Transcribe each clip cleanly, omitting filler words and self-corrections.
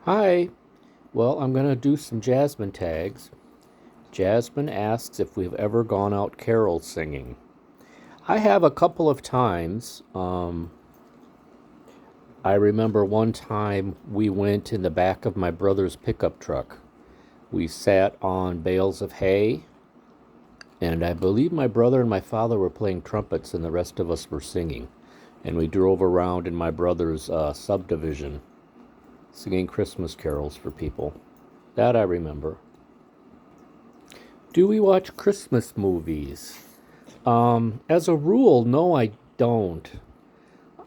Hi. Well, I'm going to do some Jasmine tags. Jasmine asks if we've ever gone out carol singing. I have a couple of times. I remember one time we went in the back of my brother's pickup truck. We sat on bales of hay, and I believe my brother and my father were playing trumpets, and the rest of us were singing. And we drove around in my brother's subdivision, singing Christmas carols for people. That I remember. Do we watch Christmas movies? As a rule, no, I don't.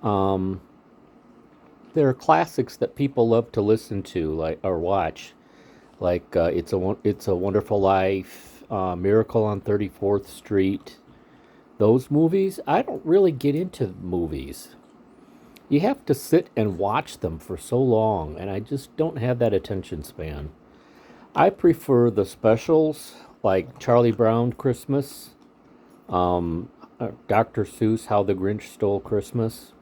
Um, there are classics that people love to listen to, like or watch, like It's a Wonderful Life, Miracle on 34th Street. Those movies, I don't really get into movies. You have to sit and watch them for so long, and I just don't have that attention span. I prefer the specials, like Charlie Brown Christmas, um, Dr. Seuss, How the Grinch Stole Christmas,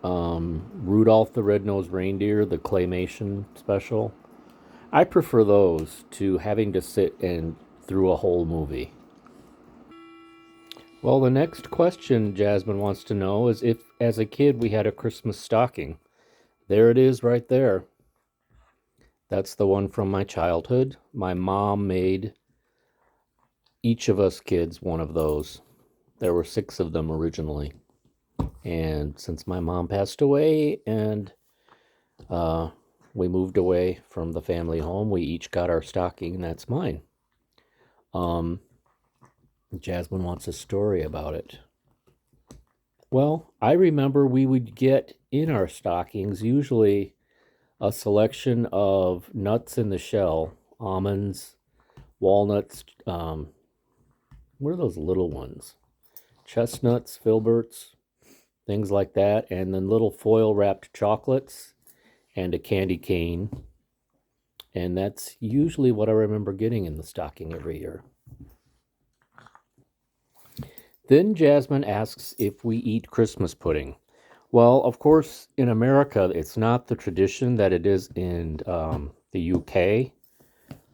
Rudolph the Red-Nosed Reindeer, the claymation special. I prefer those to having to sit and through a whole movie. Well, the next question Jasmine wants to know is if, as a kid, we had a Christmas stocking. There it is right there. That's the one from my childhood. My mom made each of us kids one of those. There were six of them originally. And since my mom passed away and uh, we moved away from the family home, we each got our stocking, and that's mine. Um, Jasmine wants a story about it. Well, I remember we would get in our stockings usually a selection of nuts in the shell, almonds, walnuts, what are those little ones? Chestnuts, filberts, things like that, and then little foil wrapped chocolates and a candy cane. And that's usually what I remember getting in the stocking every year. Then Jasmine asks if we eat Christmas pudding. Well, of course, in America, it's not the tradition that it is in the UK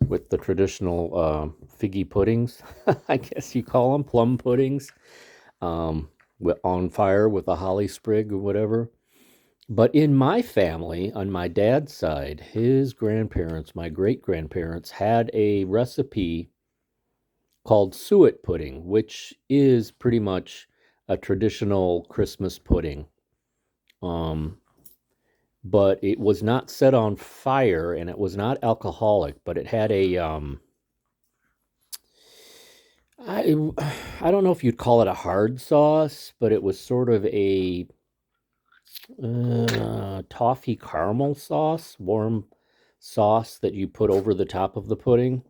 with the traditional figgy puddings, I guess you call them, plum puddings, um, on fire with a holly sprig or whatever. But in my family, on my dad's side, his grandparents, my great grandparents, had a recipe called suet pudding, which is pretty much a traditional Christmas pudding. Um, but it was not set on fire and it was not alcoholic, but it had I I don't know if you'd call it a hard sauce, but it was sort of a toffee caramel sauce, warm sauce that you put over the top of the pudding.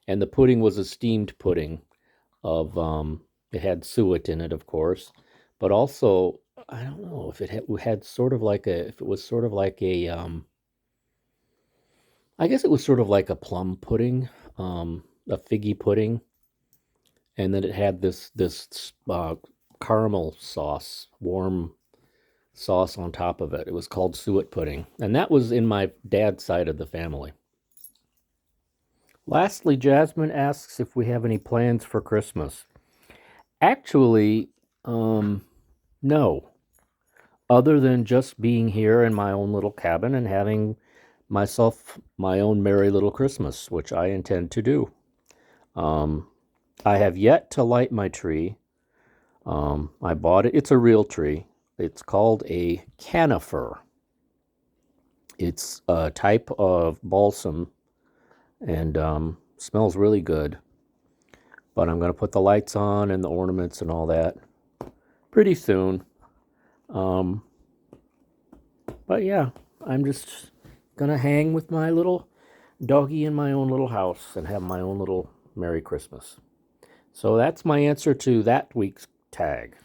And the pudding was a steamed pudding of it had suet in it, of course, but also I don't know if it had sort of like a if it was sort of like a I guess it was sort of like a plum pudding, a figgy pudding, and then it had this caramel sauce, warm sauce on top of it. It was called suet pudding, and that was in my dad's side of the family. Lastly, Jasmine asks if we have any plans for Christmas. Actually, no, other than just being here in my own little cabin and having myself my own merry little Christmas, which I intend to do. Um, I have yet to light my tree. I bought it. It's a real tree. It's called a conifer. It's a type of balsam and smells really good. But I'm going to put the lights on and the ornaments and all that pretty soon. Um, but yeah, I'm just going to hang with my little doggy in my own little house and have my own little Merry Christmas. So that's my answer to that week's tag.